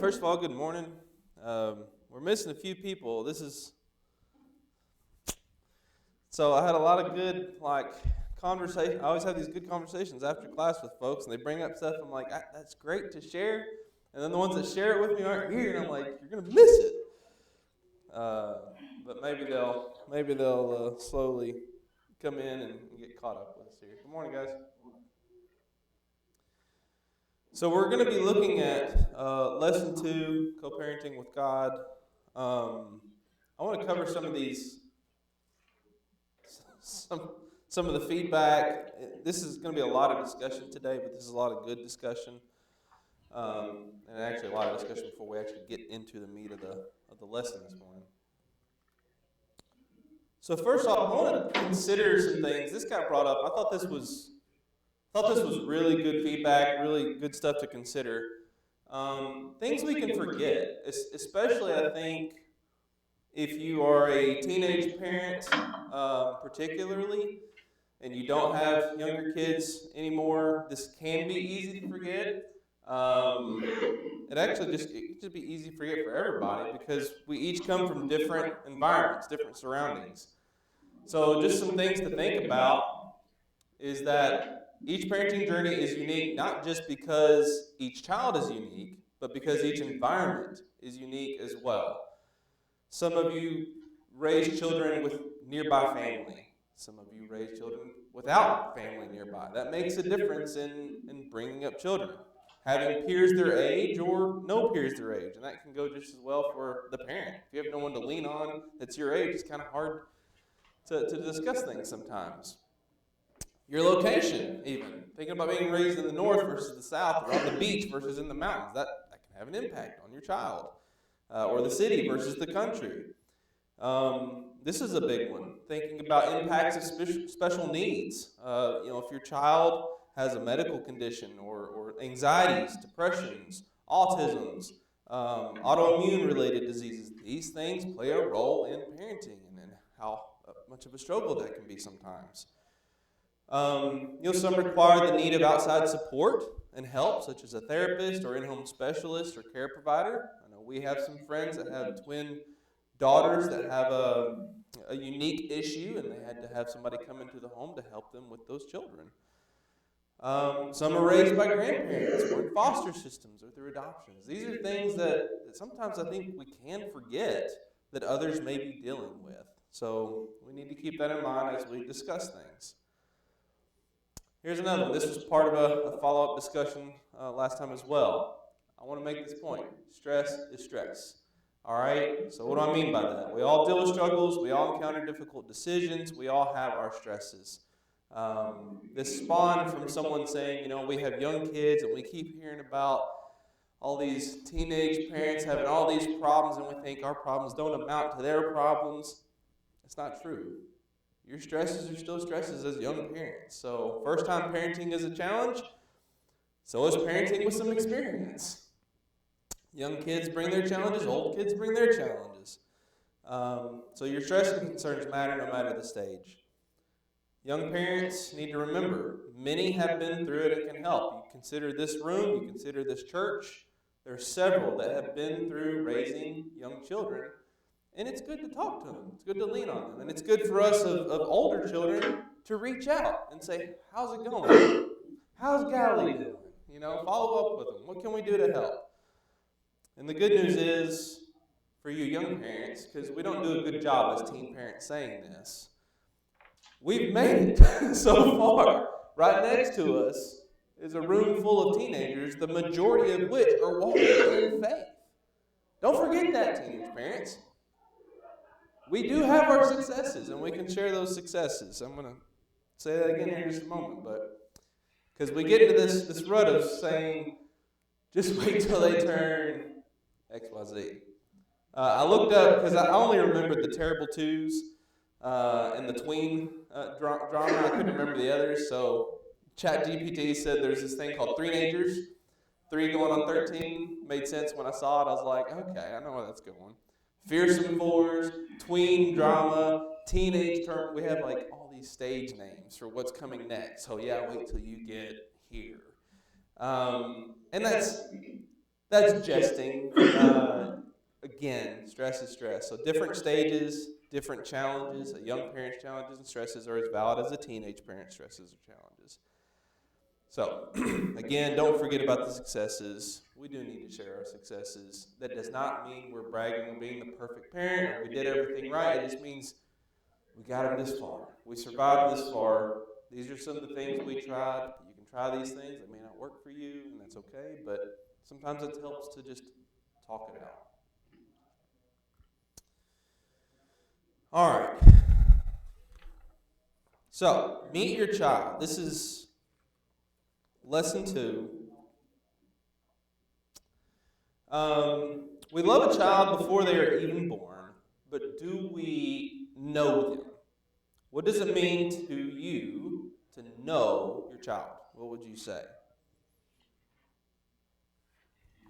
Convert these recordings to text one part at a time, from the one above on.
First of all, good morning. We're missing a few people. So I had a lot of good conversation. I always have these good conversations after class with folks, and they bring up stuff. I'm like, that's great to share. And then the ones that share it with me aren't here, and I'm like, you're gonna miss it. Uh, but maybe they'll slowly come in and get caught up with us here. Good morning, guys. So we're going to be looking at lesson 2, co-parenting with God. I want to cover some of these, some of the feedback. This is going to be a lot of discussion today, but this is a lot of good discussion, and actually a lot of discussion before we actually get into the meat of the lesson this morning. So first off, I want to consider some things. This got brought up. I thought this was really good feedback, really good stuff to consider. Things we can forget, especially I think if you are a teenage parent, particularly, and you don't have younger kids anymore, this can be easy to forget. It could just be easy to forget for everybody because we each come from different environments, different surroundings. So just some things to think about is that each parenting journey is unique, not just because each child is unique, but because each environment is unique as well. Some of you raise children with nearby family. Some of you raise children without family nearby. That makes a difference in bringing up children. Having peers their age or no peers their age. And that can go just as well for the parent. If you have no one to lean on that's your age, it's kind of hard to discuss things sometimes. Your location, even. Thinking about being raised in the north versus the south, or on the beach versus in the mountains, that can have an impact on your child. Or the city versus the country. This is a big one. Thinking about impacts of special needs. If your child has a medical condition or anxieties, depressions, autisms, autoimmune-related diseases, these things play a role in parenting and how much of a struggle that can be sometimes. Some require the need of outside support and help, such as a therapist or in-home specialist or care provider. I know we have some friends that have twin daughters that have a unique issue, and they had to have somebody come into the home to help them with those children. Some are raised by grandparents or in foster systems or through adoptions. These are things that sometimes I think we can forget that others may be dealing with. So we need to keep that in mind as we discuss things. Here's another one. This was part of a follow-up discussion last time as well. I want to make this point. Stress is stress. All right? So what do I mean by that? We all deal with struggles. We all encounter difficult decisions. We all have our stresses. This spawned from someone saying, we have young kids and we keep hearing about all these teenage parents having all these problems, and we think our problems don't amount to their problems. It's not true. Your stresses are still stresses as young parents. So first-time parenting is a challenge. So is parenting with some experience. Young kids bring their challenges. Old kids bring their challenges. So your stress and concerns matter no matter the stage. Young parents need to remember, many have been through it and can help. You consider this room, you consider this church. There are several that have been through raising young children. And it's good to talk to them. It's good to lean on them. And it's good for us of older children to reach out and say, how's it going? How's Galilee doing? Follow up with them. What can we do to help? And the good news is, for you young parents, because we don't do a good job as teen parents saying this, we've made it so far. Right next to us is a room full of teenagers, the majority of which are walking in faith. Don't forget that, teenage parents. We do have our successes, and we can share those successes. I'm going to say that again here in just a moment, but because we get into this rut of saying, just wait till they turn X, Y, Z. I looked up, because I only remembered the Terrible Twos and the tween drama. I couldn't remember the others, so ChatGPT said there's this thing called Three-nagers. 3 going on 13 made sense when I saw it. I was like, okay, I know where that's going. Fearsome Fours, tween drama, teenage term. We have all these stage names for what's coming next. So yeah, wait till you get here. And That's jesting. Again, stress is stress. So different stages, different challenges. A young parent's challenges and stresses are as valid as a teenage parent's stresses or challenges. So, again, don't forget about the successes. We do need to share our successes. That does not mean we're bragging on being the perfect parent or we did everything right. It just means we got them this far. We survived this far. These are some of the things we tried. You can try these things. They may not work for you, and that's okay, but sometimes it helps to just talk it out. All right. So, meet your child. This is lesson 2. We love a child before they are even born, but do we know them? What does it mean to you to know your child? What would you say?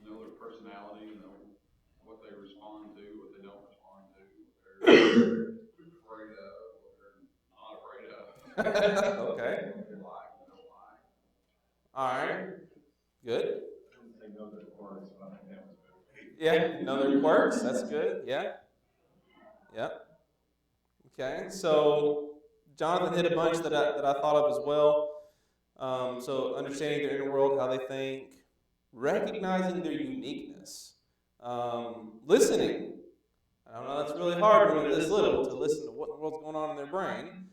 Know their personality, know what they respond to, what they don't respond to, what they're afraid of, what they're not afraid of. Okay. What they like, what they don't like. All right. Good. They know their quirks, but I think that was better. Yeah, know their quirks. That's good. Yeah. Yep. Okay. So Jonathan hit a bunch that I thought of as well. So understanding their inner world, how they think, recognizing their uniqueness, listening. I don't know, that's really hard when they're this little to listen to what in the world's going on in their brain,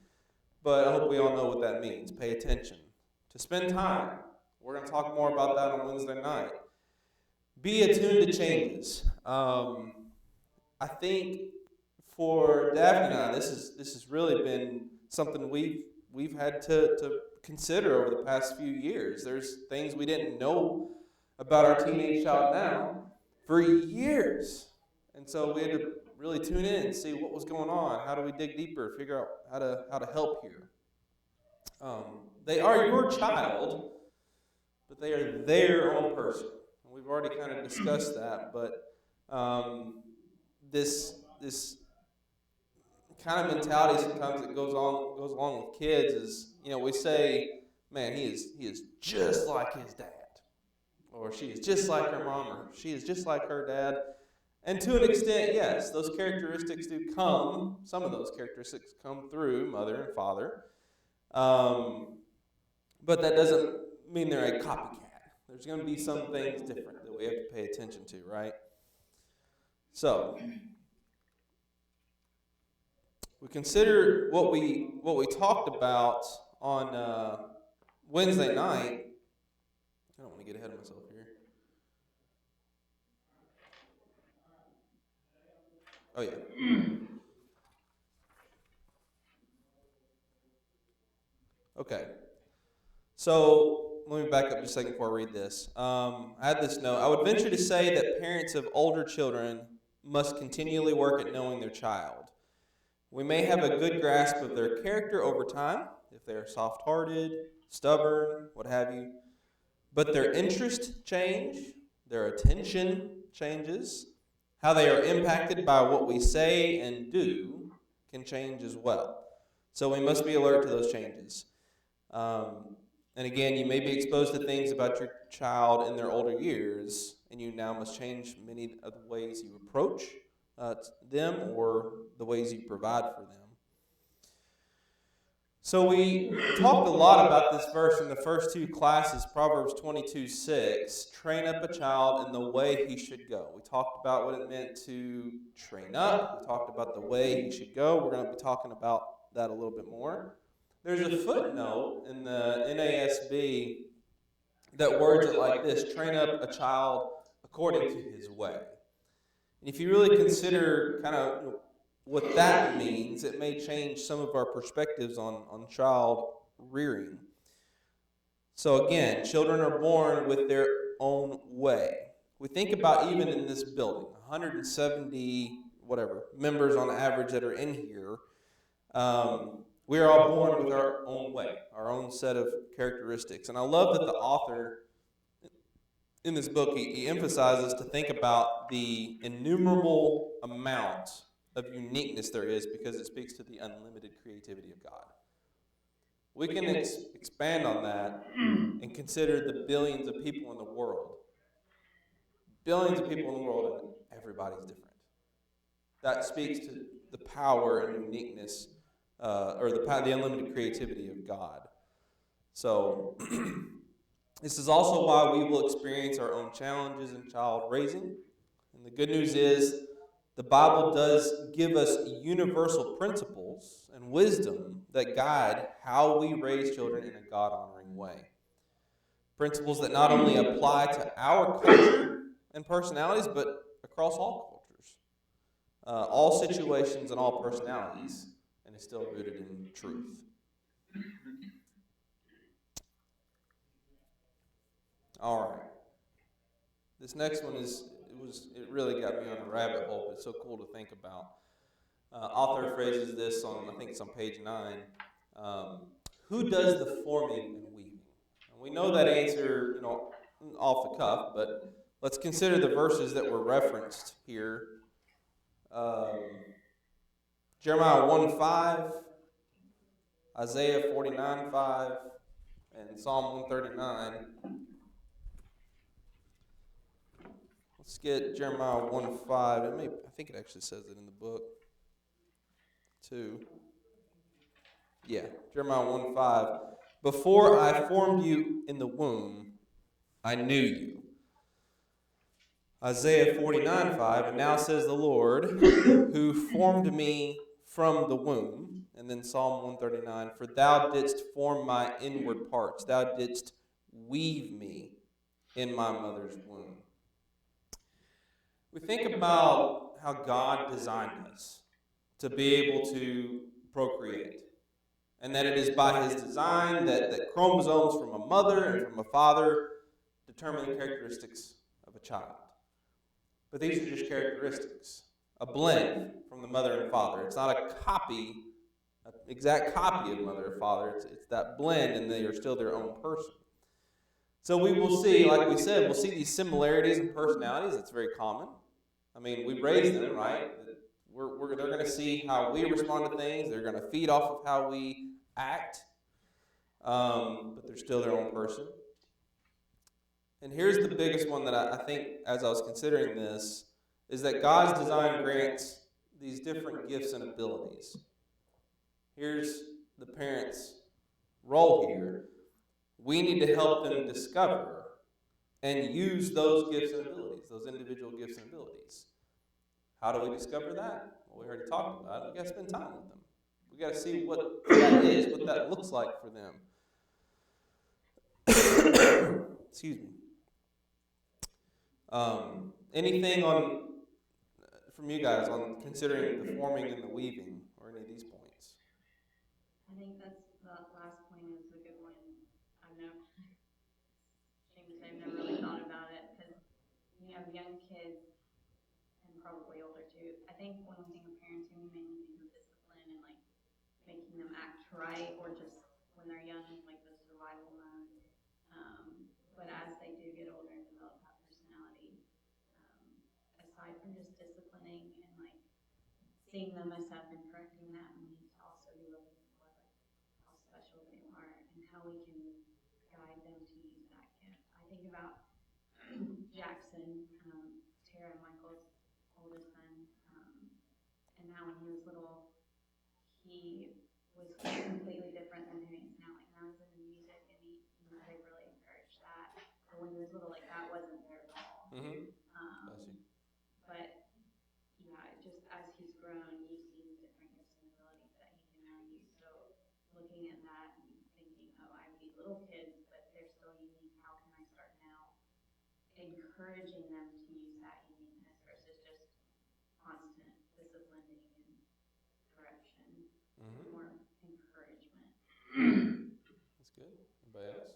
but I hope we all know what that means. Pay attention. To spend time. We're going to talk more about that on Wednesday night. Be attuned to changes. I think for Daphne and I, this has really been something we've had to consider over the past few years. There's things we didn't know about our teenage child now for years. And so we had to really tune in and see what was going on. How do we dig deeper, figure out how to help here. They are your child, but they are their own person. And we've already kind of discussed that, but this kind of mentality sometimes that goes along with kids is, we say, man, he is just like his dad, or she is just like her mom, or she is just like her dad. And to an extent, yes, those characteristics do come. Some of those characteristics come through mother and father, but that doesn't mean they're a copycat. There's going to be some things different that we have to pay attention to, right? So we consider what we talked about on Wednesday night. I don't want to get ahead of myself here. Oh yeah. Okay. So let me back up just a second before I read this. I had this note. I would venture to say that parents of older children must continually work at knowing their child. We may have a good grasp of their character over time, if they are soft-hearted, stubborn, what have you. But their interests change, their attention changes, how they are impacted by what we say and do can change as well. So we must be alert to those changes. And again, you may be exposed to things about your child in their older years, and you now must change many of the ways you approach them or the ways you provide for them. So we talked a lot about this verse in the first 2 classes, Proverbs 22:6, train up a child in the way he should go. We talked about what it meant to train up. We talked about the way he should go. We're going to be talking about that a little bit more. There's a footnote in the NASB that words it like this: train up a child according to his way. And if you really consider kind of what that means, it may change some of our perspectives on child rearing. So again, children are born with their own way. We think about even in this building, 170 members on average that are in here. We are all born with our own way, our own set of characteristics. And I love that the author in this book, he emphasizes to think about the innumerable amount of uniqueness there is, because it speaks to the unlimited creativity of God. We can expand on that and consider the billions of people in the world. billions of people in the world, and everybody's different. That speaks to the power and uniqueness, or the unlimited creativity of God. So, this is also why we will experience our own challenges in child raising. And the good news is, the Bible does give us universal principles and wisdom that guide how we raise children in a God-honoring way. Principles that not only apply to our culture and personalities, but across all cultures, all situations and all personalities, and is still rooted in truth. All right. This next one it really got me on a rabbit hole, but it's so cool to think about. Author phrases this on, I think it's on page 9. Who does the forming and weaving? And we know that answer, off the cuff, but let's consider the verses that were referenced here. Jeremiah 1:5, Isaiah 49:5, and Psalm 139. Let's get Jeremiah 1:5. I think it actually says it in the book, too. Yeah, Jeremiah 1:5. Before I formed you in the womb, I knew you. Isaiah 49:5. And now says the Lord, who formed me from the womb. And then Psalm 139. For thou didst form my inward parts. Thou didst weave me in my mother's womb. We think about how God designed us to be able to procreate. And that it is by his design that chromosomes from a mother and from a father determine the characteristics of a child. But these are just characteristics, a blend from the mother and father. It's not a copy, an exact copy of mother or father. It's that blend, and they are still their own person. So we will see, like we said, we'll see these similarities in personalities. It's very common. I mean, we raise them, right? They're going to see how we respond to things. They're going to feed off of how we act. But they're still their own person. And here's the biggest one that I think, as I was considering this, is that God's design grants these different gifts and abilities. Here's the parents' role here. We need to help them discover and use those gifts and abilities, those individual gifts and abilities. How do we discover that? Well, we already talked about it. We got to spend time with them. We got to see what that is, what that looks like for them. Excuse me. Anything from you guys on considering the forming and the weaving, or any of these points? I think that last point is a good one. I've never really thought about it, because when you have young kids, and probably older too, I think when we think of parenting, we mainly think of discipline and like making them act right, or just when they're young, like the survival mode. But as they do get older and develop that personality, aside from just disciplining and like seeing them mess up and correcting that, we need to also be looking for like how special they are and how we can guide them to use that gift. I think about Jackson, Tara and Michael's oldest son, and how when he was little, he was completely different than who he is now. Like now he's into music, and they really encouraged that. But when he was little, like that wasn't there at all. Mm-hmm. But yeah, just as he's grown, you've seen different gifts and abilities that he can now use. So looking at that and thinking, oh, I have these little kids, but they're still unique. How can I start now encouraging them to use that uniqueness versus just constant disciplining and correction? Mm-hmm. More encouragement. That's good. Anybody else?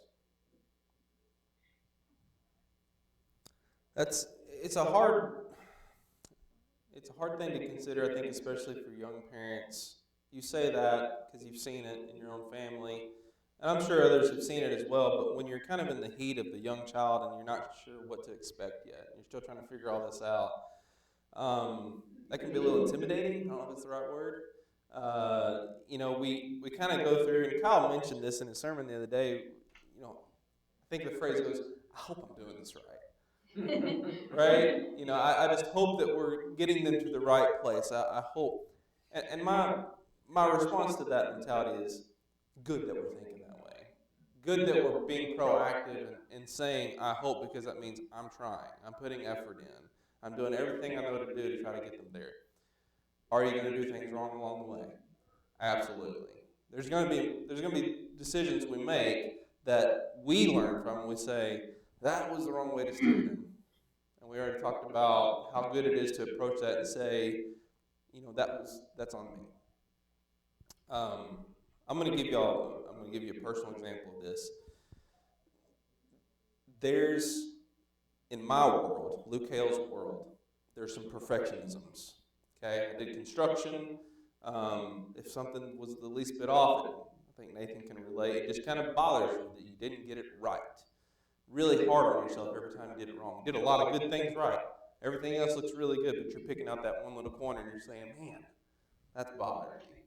It's a hard thing to consider, I think, especially for young parents. You say that because you've seen it in your own family, and I'm sure others have seen it as well, but when you're kind of in the heat of the young child and you're not sure what to expect yet, you're still trying to figure all this out, that can be a little intimidating. I don't know if it's the right word. We kind of go through, and Kyle mentioned this in his sermon the other day, I think the phrase goes, I hope I'm doing this right. right? You know, I just hope that we're getting them to the right place. I hope. And my response to that mentality is good that we're thinking that way. Good that we're being proactive and saying, I hope, because that means I'm trying. I'm putting effort in. I'm doing everything I know to do to try to get them there. Are you going to do things wrong along the way? Absolutely. There's going to be decisions we make that we learn from and we say, that was the wrong way to steer them. And we already talked about how good it is to approach that and say, that's on me. I'm going to give you a personal example of this. There's, in my world, Luke Hale's world, there's some perfectionisms. Okay, I did construction. If something was the least bit off, I think Nathan can relate. It just kind of bothers you that you didn't get it right. Really hard on yourself every time you did it wrong. You did a lot of good things right. Everything else looks really good, but you're picking out that one little corner and you're saying, man, that's bothering me.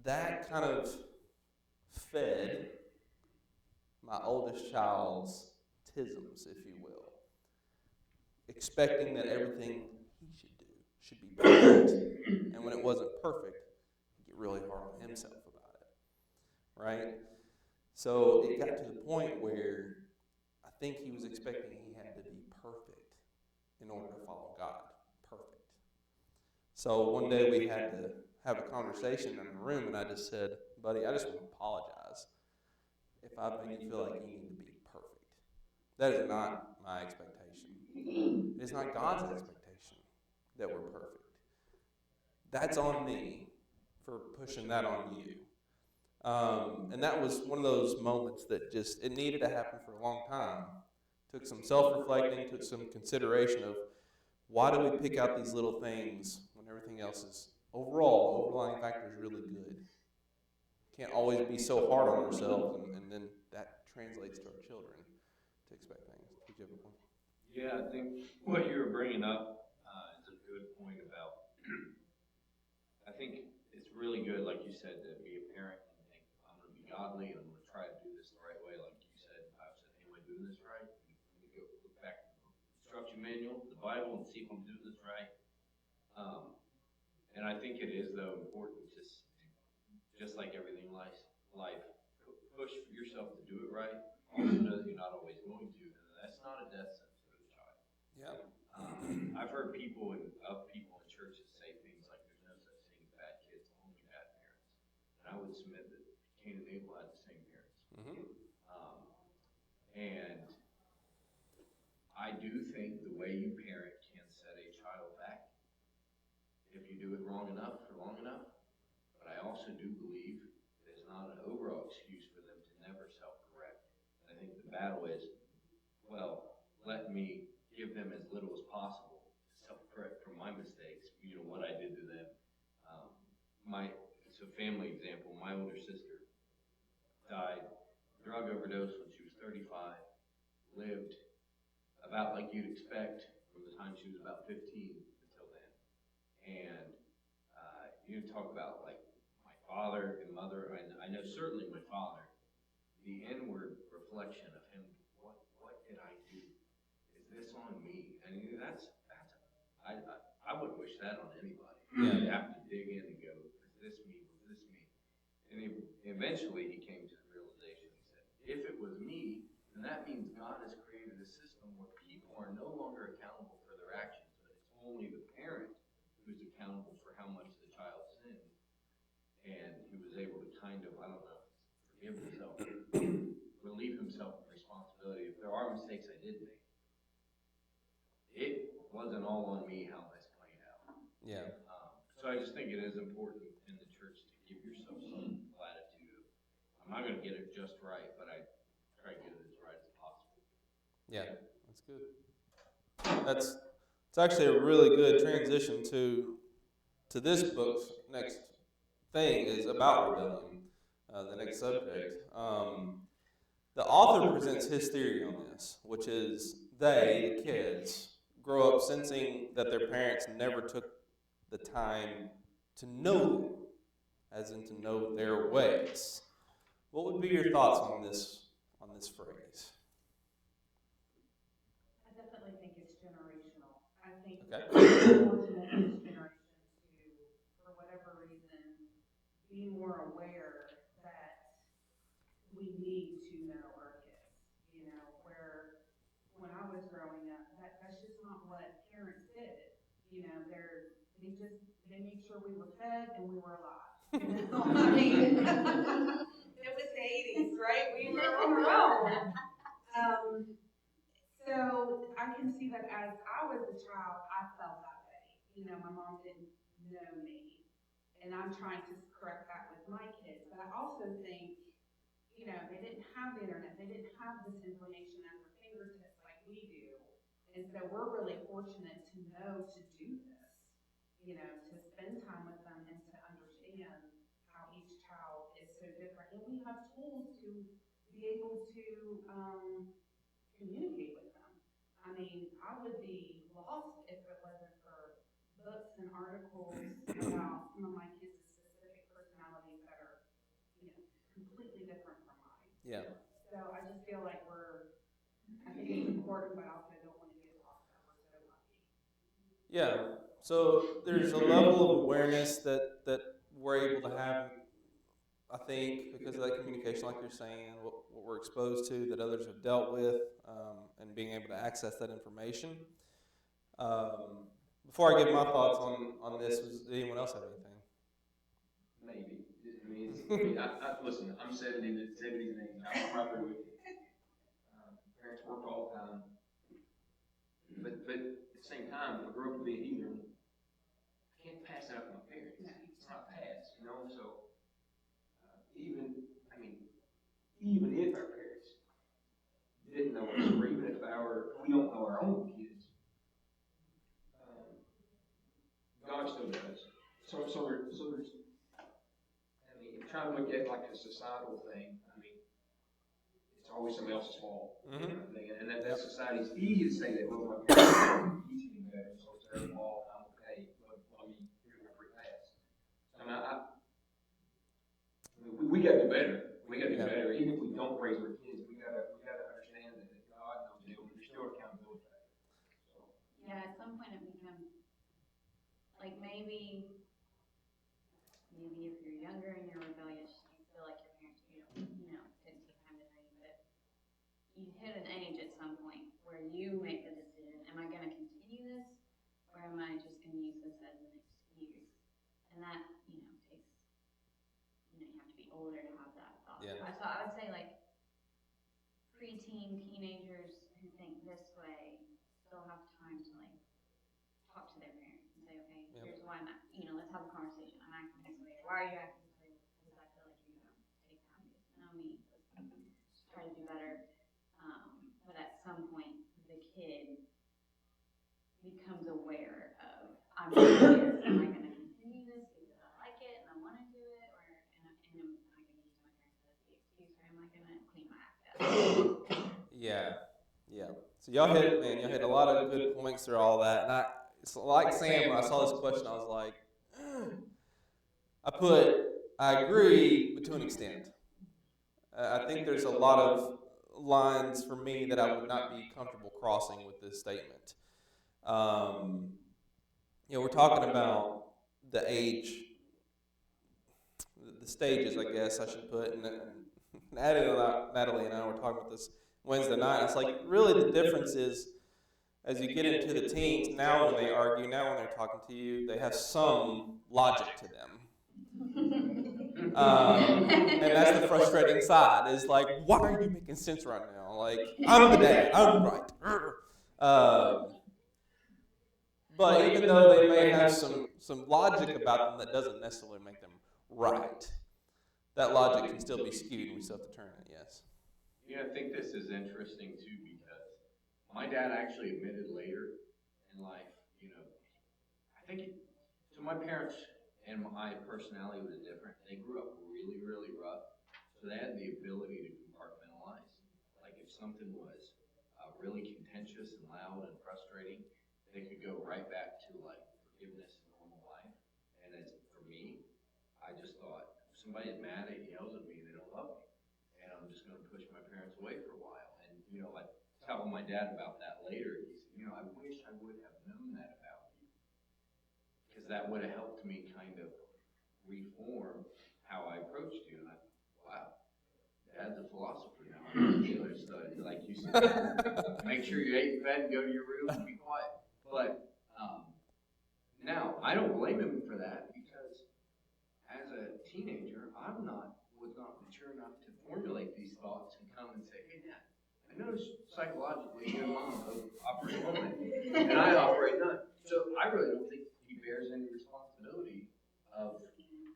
That kind of fed my oldest child's tisms, if you will, expecting that everything he should do should be perfect. And when it wasn't perfect, he'd get really hard on himself about it, right? So it got to the point where I think he was expecting he had to be perfect in order to follow God. Perfect. So one day we had to have a conversation in the room, and I just said, buddy, I just want to apologize if I've made you feel like you need to be perfect. That is not my expectation. It's not God's expectation that we're perfect. That's on me for pushing that on you. And that was one of those moments that just, it needed to happen for a long time. Took some self-reflecting, took some consideration of why do we pick out these little things when everything else is, overall, the overlying factor is really good. Can't always be so hard on ourselves, and then that translates to our children to expect things. Did you have a point? Yeah, I think what you were bringing up is a good point about, I think it's really good, like you said, to be a parent and think, I'm going to be godly and I'm going to try to do this the right way. Like you said, I said, hey, am I doing this right? Let me go look back to the instruction manual, the Bible, and see if I'm doing this right. And I think it is, though, important to, just like everything in life, push yourself to do it right. Also know that you're not always going to, and that's not a death sentence for the child. Yeah. I've heard people in churches say things like there's no such thing as bad kids, only bad parents. And I would submit that Cain and Abel had the same parents. Mm-hmm. And I do think the way you parent can set a child back if you do it wrong enough for long enough. But I also do believe it's not an overall excuse for them to never self-correct. And I think the battle is, well, let me give them as little as possible to self-correct from my mistakes, what I did to them. It's a family example. My older sister died, drug overdose when she was 35, lived about like you'd expect from the time she was about 15 until then. And you talk about like my father and mother, and I know certainly my father, the inward reflection of him, what did I do? Is this on me? And I wouldn't wish that on anybody. You have to dig in and go, is this me? Was this me? And eventually he came to the realization, he said, if it was me, then that means God has created a system where people are no longer accountable for their actions, but it's only the parent who's accountable for how much the child sinned. And he was able to kind of, I don't know, forgive himself, relieve himself of responsibility. If there are mistakes I did make, it wasn't all on me how this played out. Yeah. So I just think it is important in the church to give yourself some latitude. I'm not going to get it just right, but I try to get it as right as possible. Yeah, that's good. It's actually a really good transition to this book's next thing is about rebellion. The next subject. The author presents his theory on this, which is they, the kids, grow up sensing that their parents never took the time to know them, as in to know their ways. What would be your thoughts on this phrase? be more aware that we need to know our kids, you know, where when I was growing up, that's just not what parents did. You know, they made sure we were fed and we were alive. You know, I mean, it was the 80s, right? We were on our own. So I can see that as I was a child, I felt that way. You know, my mom didn't know me, and I'm trying to correct that with my kids. But I also think, you know, they didn't have the internet. They didn't have this information at their fingertips like we do. And so we're really fortunate to know to do this, you know, to spend time with them and to understand how each child is so different. And we have tools to be able to communicate with them. I mean, I would be lost if it wasn't for books and articles about some of my kids' specific personalities that are, you know, completely different from mine. Yeah. So I just feel like I think it's important, but I also don't want to get lost that we're so lucky. Yeah. So there's a level of awareness that we're able to have, I think, because of that communication, like you're saying, what we're exposed to, that others have dealt with, and being able to access that information. Before I give my thoughts on this, does anyone else have anything? Maybe. I mean, listen, I'm 70 and 80s. I'm right there with you. Parents work all the time. But at the same time, I grew up to be a heathen. I can't pass that up to my parents. It's not passed, you know? So, even if our parents didn't know us, or even if we don't know our own kids, God still does. So there's, I mean, trying to look at like a societal thing, I mean, it's always somebody else's fault. Mm-hmm. And that society's easy to say that, well, my parents easy to do better, so it's their fault, I'm okay, but I mean, here's my free pass. I mean, we gotta do better. We gotta do better. Even if we don't raise our kids, we gotta understand that God knows it, and there's still accountability. So. Yeah, at some point it becomes, like maybe if you're younger and you're rebellious, you feel like your parents, didn't take time to train you, but you hit an age at some point where you make the decision, am I gonna continue this, or am I just gonna use this as an excuse? And that, takes, you have to be older to have that thought. Yeah. So I would say like preteen teenagers who think this way still have time to like talk to their parents and say, okay, here's why I'm let's have a conversation. I'm acting this way. Why are you acting this way? Because I feel like you don't take time to get to know me. Just try to do better. But at some point, the kid becomes aware of, I'm here. Am I going to continue this because I like it and I want to do it? Or am I going to use my parents as the excuse? Or am I going to clean my act up? Yeah. So y'all hit a lot of good points through all that, and it's like Sam. When I saw this question, I was like, I agree, but to an extent. I think there's a lot of lines for me that I would not be comfortable crossing with this statement. We're talking about the age, the stages, I guess I should put, and Natalie and I were talking about this Wednesday night. It's like really the difference is as you get into the teens, now when they argue, now when they're talking to you, they have some logic to them. And that's the frustrating side, is like, why are you making sense right now? Like, I'm the dad, I'm right. But even though they may have some logic about them that doesn't necessarily make them right, that logic can still be skewed and we still have to turn it, yes. I think this is interesting too, because my dad actually admitted later in life, I think so my parents and my personality was different. They grew up really, really rough, so they had the ability to compartmentalize. Like if something was really contentious and loud and frustrating, they could go right back to like forgiveness and normal life. And as for me, I just thought, if somebody's mad and yells at me, they don't love me. And I'm just going to push my parents away for a while. And, like telling my dad about that later, he said, I wish I would have known that about you. Because that would have helped me kind of reform how I approached you, and I thought, wow, Dad's a philosopher now. So, like you said, make sure you ate fed and go to your room and be quiet. But now, I don't blame him for that, because as a teenager, was not mature enough to formulate these thoughts and come and say, hey, Dad, I noticed psychologically you and Mom both operate one way, and I operate none. So I really don't think he bears any responsibility of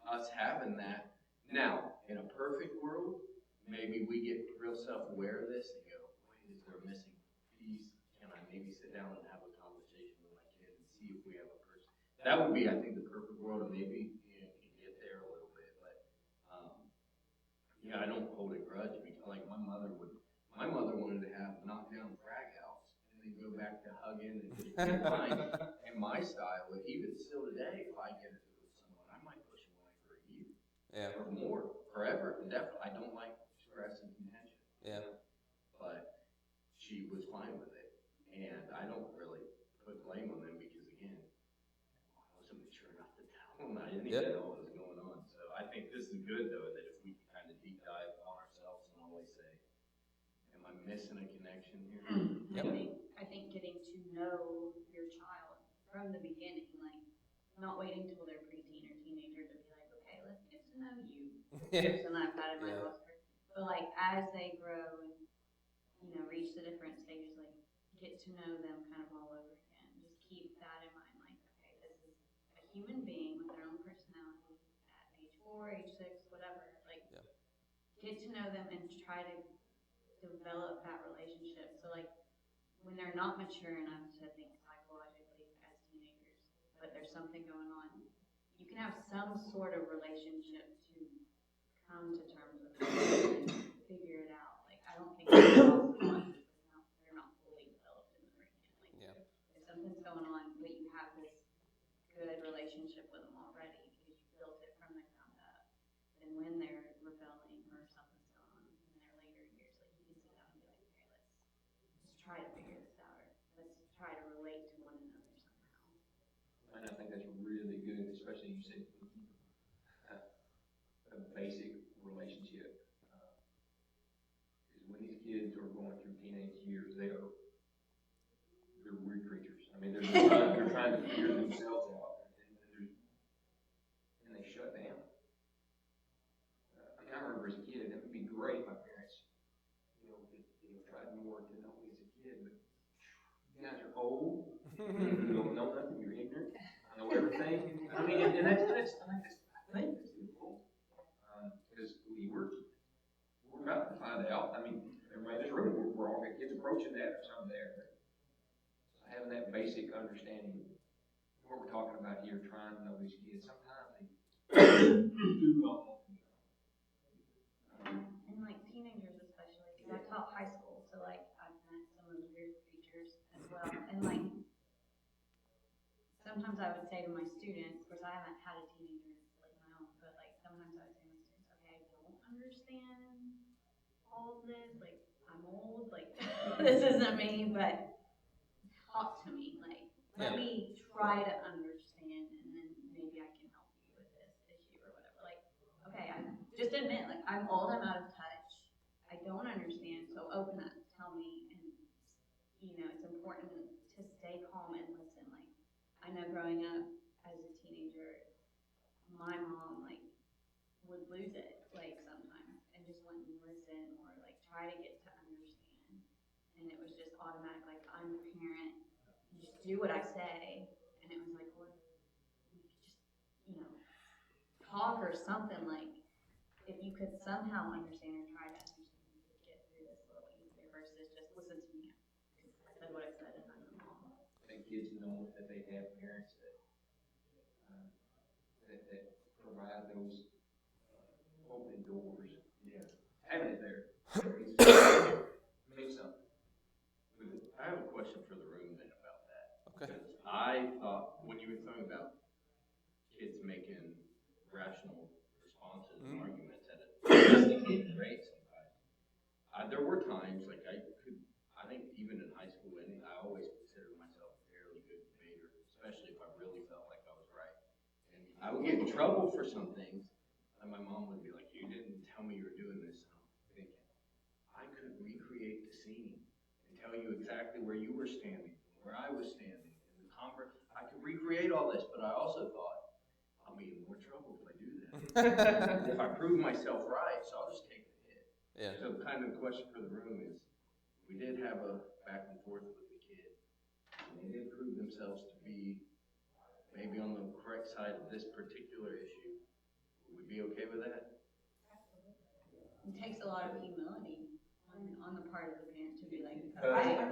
us having that. Now, in a perfect world, maybe we get real self-aware of this and go, wait, is there a missing piece? Can I maybe sit down and have a conversation with my kid and see if we have a person? That would be, I think, the perfect world, and maybe you can get there a little bit. But yeah, I don't hold a grudge, because like my mother wanted to have knockdown frag outs and then go back to hugging and just being fine. And my style, and even still today, if I get it with someone, I might push them away for a year. Yeah. Or more, forever. And definitely, I don't like stress and contention. Yeah. But she was fine with it, and I don't really put blame on them, because again, I wasn't mature enough to tell them. I didn't even know what was going on. So I think this is good, though, that if we can kind of deep dive on ourselves and always say, am I missing a connection here? I think getting to know your child from the beginning, like not waiting till they're preteen or teenager to be like, okay, let's get to know you. Person I've had in my house, but like as they grow and reach the different stages, like get to know them kind of all over again. Just keep that in mind, like okay, this is a human being with their own personality at age 4, age 6, whatever. Like get to know them and try to develop that relationship. So like when they're not mature enough to think psychologically as teenagers, but there's something going on, you can have some sort of relationship to come to terms with it and figure it out. Like I don't think it's possible because they're not fully developed in the brain yet. Like if something's going on, but you have this good relationship with them already because you built it from the ground up, then when they're rebelling or something's going on in their later years, like you can sit down and be like, okay, let's try to figure this out, or let's try to relate to one another somehow. And I think that's really good, especially you said a basic relationship. Because when these kids are going through teenage years, they're weird creatures. I mean, they're trying to figure themselves out, and they shut down. I mean, I remember as a kid, it would be great if my parents, tried more to know me as a kid, but you guys are old, you don't know nothing, you're ignorant, I know everything. I mean, and I think that's beautiful, because we're about to find out. I mean, everybody in this room, we're all kids approaching that or something there. So having that basic understanding of what we're talking about here, trying to know these kids, sometimes they do not know. And like teenagers especially, because I taught high school, so like I've met some of the weird creatures as well. And like sometimes I would say to my students, of course I haven't had a teenager like my own, but like sometimes I would say to my students, okay, I don't understand all of this, like I'm old, like this isn't me, but talk to me, like let me try to understand, and then maybe I can help you with this issue or whatever. Like, okay, I just admit, like I'm old, I'm out of touch, I don't understand, so open up, tell me, and it's important to stay calm and listen. Like I know growing up as a teenager, my mom like would lose it like sometimes and just wouldn't listen or like try to get to understand, and it was just automatic, like I'm the parent, you just do what I say, and it was like, well, we could just talk or something, like if you could somehow understand or try to understand, you could get through this a little easier versus just listen to me because I said what I said and I'm the mom. I think kids know that they have parents that provide those open doors. Yeah, having it there means something. I have a question for the room then about that. Okay. Because I thought when you were talking about kids making rational responses and arguments at a sophisticated rate sometimes, there were times like I think even in high school, and I always considered myself a fairly good debater, especially if I really felt like I was right. And I would get in trouble for some things. I And my mom would be like, you didn't tell me you were doing this. And I'm thinking, I could recreate the scene and tell you exactly where you were standing, where I was standing, and the I could recreate all this, but I also thought, I'll be in more trouble if I do that. If I prove myself right, so I'll just take the hit. Yeah. So kind of the question for the room is, we did have a back and forth with the kid, and they did prove themselves to be maybe on the correct side of this particular issue. Would we be okay with that? It takes a lot of humility on the part of the parent to be like,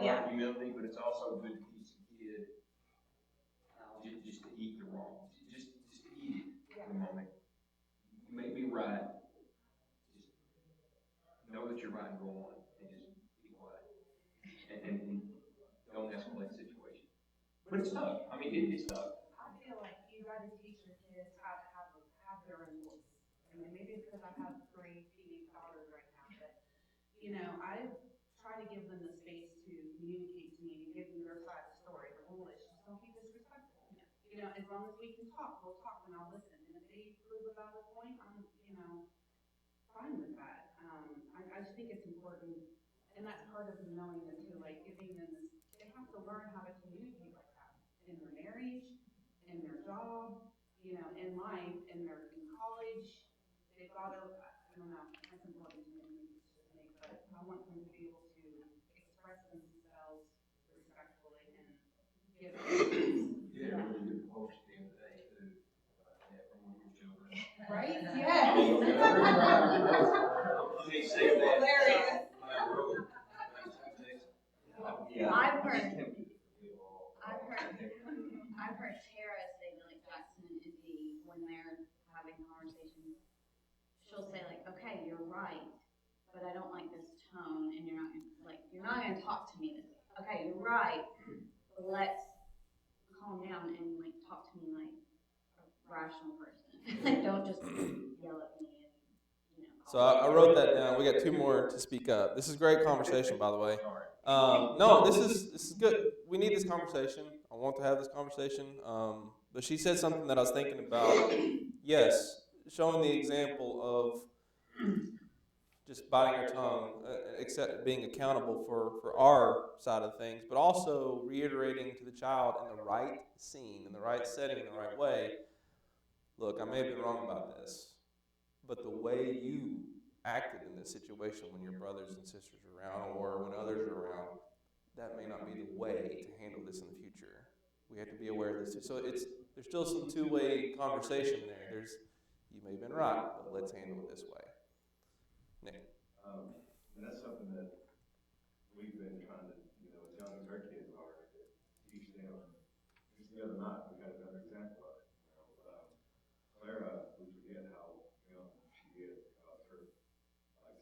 Yeah. Humility, but it's also good to teach the kid just to eat the wrong. Just to eat it for the moment. You may be right. Just know that you're right and go on. And just be quiet. And don't escalate the situation. But it's tough. I mean, it's tough. I feel like you gotta teach your kids how to have their own voice. I mean, maybe it's because I have 3 teenage daughters right now, but, you know, I try to give them the space to communicate to me and give me their side of the story. The rule is just don't be disrespectful. You know, as long as we can talk, we'll talk and I'll listen. And if they prove a valid point, I'm, you know, fine with that. I just think it's important, and that's part of knowing them too, like giving them this, they have to learn how to communicate like that in their marriage, in their job, you know, in life, in college. They've got to, I don't know, that's important to me, but I want them to be able to express themselves respectfully and give You had a really good post the other day, too, from one of your children. right? Yes. They say that. Hilarious. Yeah. I've heard Tara say to like Jackson and Izzy when they're having conversations, she'll say like, okay, you're right, but I don't like this tone, and you're not gonna talk to me this way. Okay, you're right, but let's calm down and like talk to me like a rational person. Like, don't just yell at me and, you know. So I wrote that down. We got 2 more to speak up. This is great conversation, by the way. No, this is good. We need this conversation. I want to have this conversation. But she said something that I was thinking about. Yes, showing the example of just biting our tongue, except being accountable for our side of things, but also reiterating to the child in the right scene, in the right setting, in the right way. Look, I may have been wrong about this, but the way you acted in this situation when your brothers and sisters are around or when others are around, that may not be the way to handle this in the future. We have to be aware of this too. So there's still some 2-way conversation there. You may have been right, but let's handle it this way. Nick. And that's something that we've been trying to, as young as our kids are, teach them. Just the other night, we had another example of it. Clara, we forget how young she is.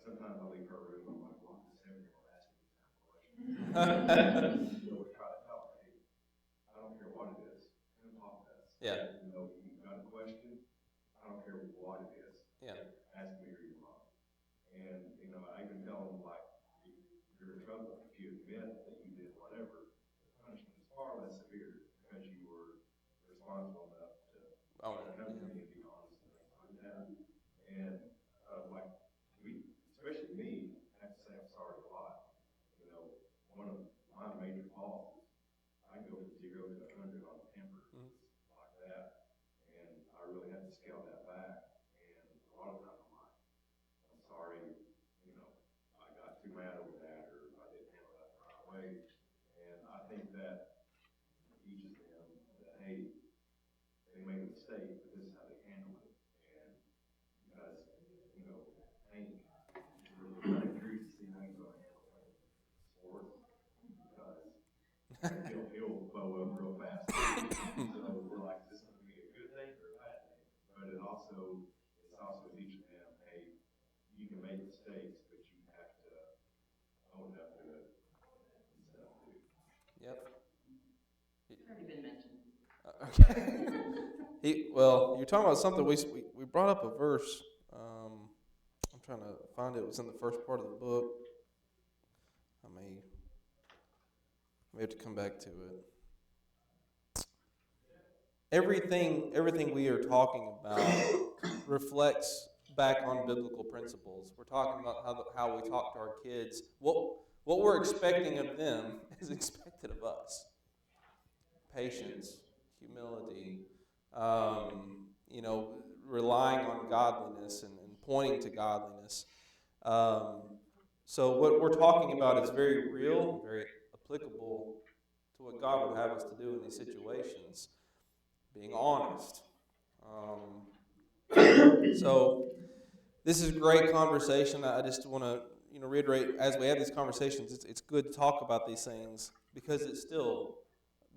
Sometimes I leave her room, I'm like, well, this 7-year-old asking me that question. We try to tell her, hey, I don't care what it is, talk to us. Yeah. You've got a question, I don't care what it is. Yeah. Ask me or your mom. And, I can tell them, like, you're in trouble if you admit that you did whatever. The punishment is far less severe because you were responsible enough to come to me and be honest and things like that. And, especially me, have to say I'm sorry a lot. One of my major faults is I go from 0 to 100 on a temper like that, and I really had to scale that back. And a lot of times I'm sorry, I got too mad over that, or I didn't handle that the right way. And I think that teaches them that, hey, they made a mistake, but this is how they handle it. And because, Hank is really kind of curious to see how he's going to handle sports, because he'll blow up real fast. So we're like, is this going to be a good thing or a bad thing? But it's also teaching them, hey, you can make mistakes, but you have to own up to it and stuff too. Yep. It's already been mentioned. Okay. Well, you're talking about something we brought up a verse. I'm trying to find it. It was in the first part of the book. I may have to come back to it. Everything we are talking about reflects back on biblical principles. We're talking about how we talk to our kids. What we're expecting of them is expected of us. Patience, humility, relying on godliness and pointing to godliness. So what we're talking about is very real, very applicable to what God would have us to do in these situations. Being honest. So this is great conversation. I just want to reiterate, as we have these conversations, it's good to talk about these things because it's still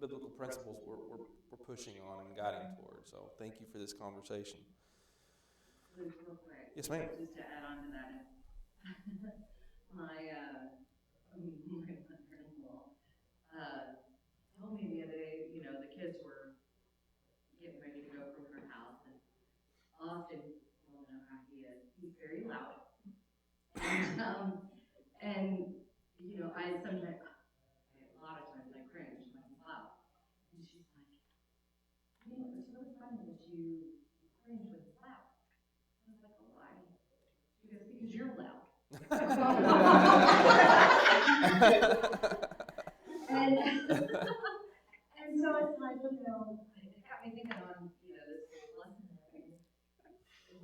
biblical principles we're pushing on and guiding towards. So thank you for this conversation. Luke, real quick. Yes, ma'am. Just to add on to that, my mother-in-law told me the other day, the kids were getting ready to go from her house, and Austin, you all know how he is. He's very loud. And I sometimes, a lot of times I cringe when he's loud. And she's like, it's really funny that you cringe when he's loud. I was like, oh, why? She goes, because you're loud. and so it's like, it got me thinking on, this lesson learning.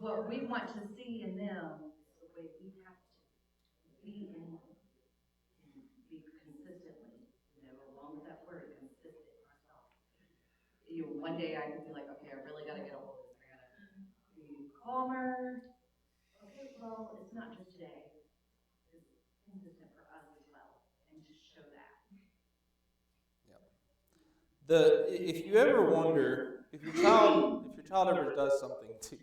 What we want to see in them is the way we have to be in them and be consistently, along with that word, consistent ourselves. One day I could be like, okay, I really got to get a hold of this. I got to be calmer. Okay, well, it's not just today. It's consistent for us as well, and just show that. If you ever wonder if your child ever does something to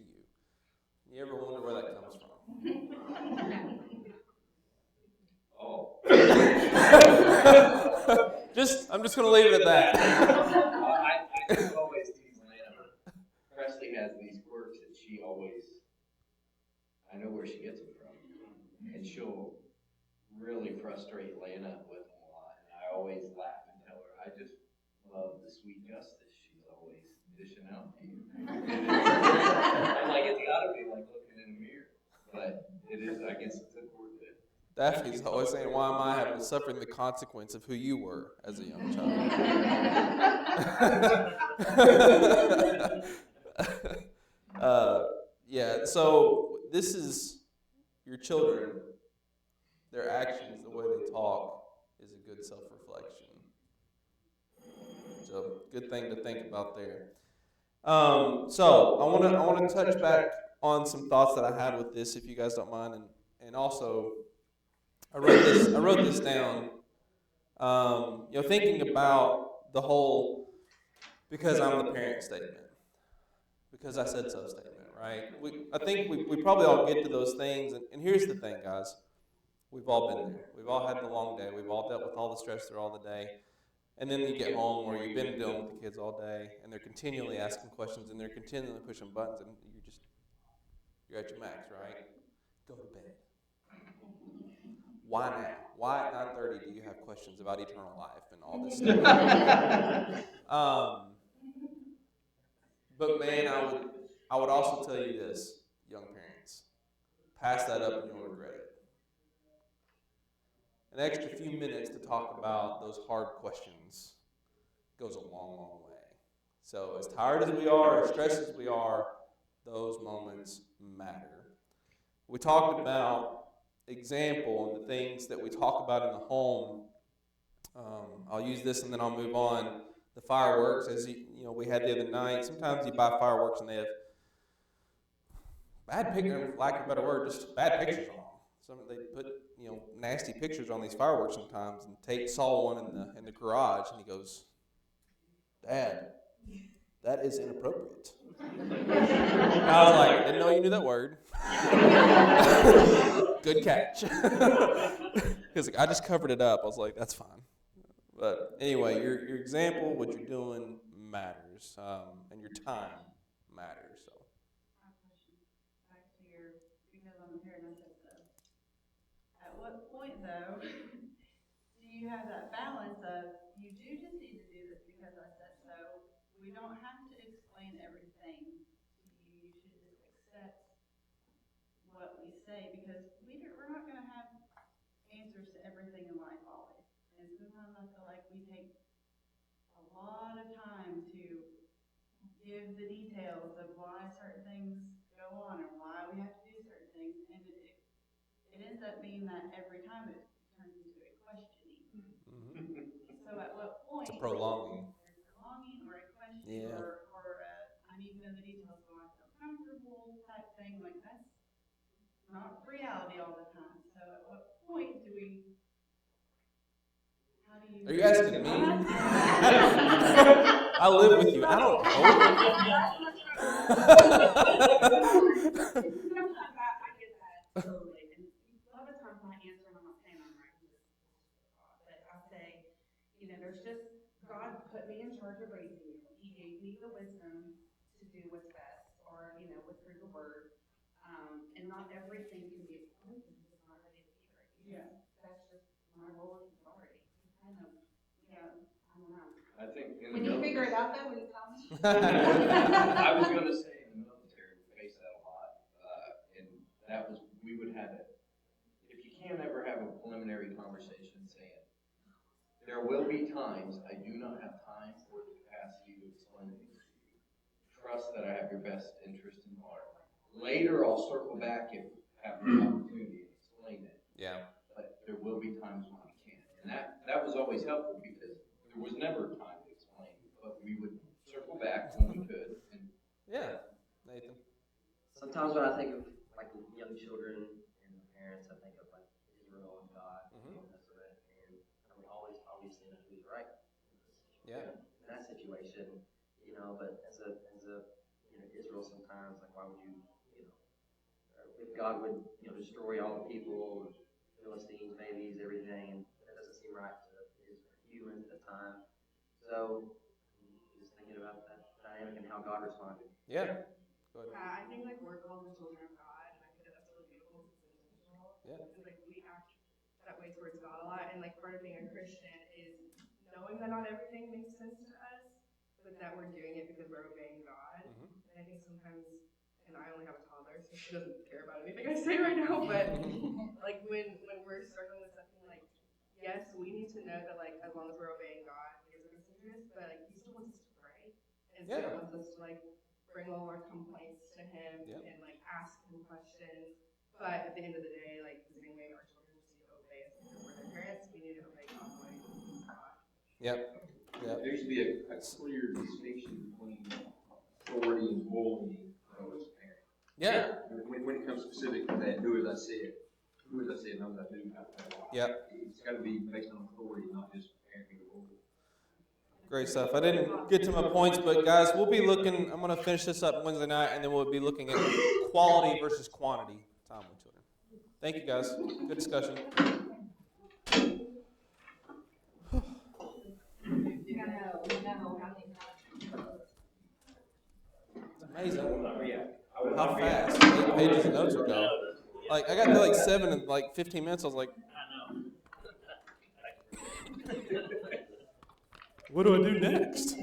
you ever wonder where that comes from? Oh. I'm just going to leave it at that. I always tease Lana. Presley has these quirks that she always, I know where she gets them from. And she'll really frustrate Lana with them a lot. And I always laugh and tell her, I just love the sweet justice she's always dishing out to you. I'm like, it's got to be like looking in a mirror. But it is, I guess it's important to. Daphne's always saying, why am I having to suffer the consequence of who you were as a young child? So this is your children. Their actions, the way they talk, is a good self-reflection. So good thing to think about there. So I want to touch back on some thoughts that I had with this, if you guys don't mind, and also I wrote this down. Thinking about the whole "because I'm the parent" statement, because I said so statement, right? I think we probably all get to those things, and here's the thing, guys. We've all been there. We've all had the long day. We've all dealt with all the stress through all the day. And then you get home where you've been dealing with the kids all day, and they're continually asking questions, and they're continually pushing buttons, and you're at your max, right? Go to bed. Why now? Why at 9:30 do you have questions about eternal life and all this stuff? But man, I would also tell you this, young parents, pass that up and you'll regret it. An extra few minutes to talk about those hard questions goes a long, long way. So as tired as we are, as stressed as we are, those moments matter. We talked about example and the things that we talk about in the home. I'll use this and then I'll move on. The fireworks, as we had the other night. Sometimes you buy fireworks and they have bad pictures, lack of a better word, just bad pictures on them. They put nasty pictures on these fireworks sometimes. And Tate saw one in the garage and he goes, "Dad, that is inappropriate." And I was like, "Didn't know you knew that word." Good catch. Because I just covered it up. I was like, "That's fine." But anyway, your example, what you're doing matters, and your time matters. So. Back to your "because I'm the parent, I said so." At what point, though, do you have that balance of you do just need to do this because I said so? We don't have to explain everything to you. You should just accept say, because we're not gonna have answers to everything in life always. And sometimes I feel like we take a lot of time to give the details of why certain things go on and why we have to do certain things, and it ends up being that every time it turns into a questioning. So at what point? It's a prolonging. There's a longing or a question Yeah. or I need to know the details so I feel comfortable type thing, like that's not reality all the time. So at what point do we, how do you? Are you asking me? I live with you. I don't know. Sometimes I get that totally, and a lot of times my answer, and I'm not saying I'm right, but I say, you know, there's just, God put me in charge of raising you. He gave me the wisdom to do what's best, or, you know, through the word. And not everything can be explained because it's not ready to be right. Yeah. That's just my role and authority. Kind of, yeah, I don't know. I think in When the you figure it military, out though, when you tell me. I was gonna say in the military, we face that a lot, and that was, we would have it. If you can't ever have a preliminary conversation saying, there will be times I do not have time or the capacity to explain things to you. Trust that I have your best interest in heart. Later, I'll circle back if I have the opportunity to explain it. Yeah. But there will be times when we can't. And that was always helpful because there was never time to explain, but we would circle back when we could. And Yeah. Nathan. Sometimes when I think of like young children and parents, I think of like Israel and God. Mhm. And I would always obviously know who's right. Yeah. In that situation, you know, but as a you know, Israel sometimes, like why would you, you know, if God would, you know, destroy all the people, Philistines, babies, everything, that doesn't seem right to humans at the time. So just thinking about that dynamic and how God responded. Yeah. Go ahead. I think like we're called the children of God, and I think that that's really beautiful because it's intentional. Yeah. Because like we act that way towards God a lot, and like part of being a Christian is knowing that not everything makes sense to us, but that we're doing it because we're obeying God. Mhm. And I think sometimes, and I only have a toddler, so she doesn't care about anything I say right now, but like when we're struggling with something, like yes, we need to know that like as long as we're obeying God, He has our best interest, but like He still wants us to pray, and still Yeah. wants us to like bring all our complaints to Him Yep. and like ask Him questions. But at the end of the day, like the same way our children just need to obey us because we're their parents, we need to obey God the way He is God. Yep. Yep. There used to be a clear distinction between authority and bullying when I was a parent. Yeah. When it comes specific to that, do as I said, knows I do. Yep. It's gotta be based on authority, not just parenting the bully. Great stuff. I didn't get to my points, but guys, we'll be looking. I'm going to finish this up Wednesday night, and then we'll be looking at quality versus quantity time with children. Thank you, guys. Good discussion. It's amazing how fast 8 pages of notes would go. Like I got to like 7 in like 15 minutes. I was like, what do I do next?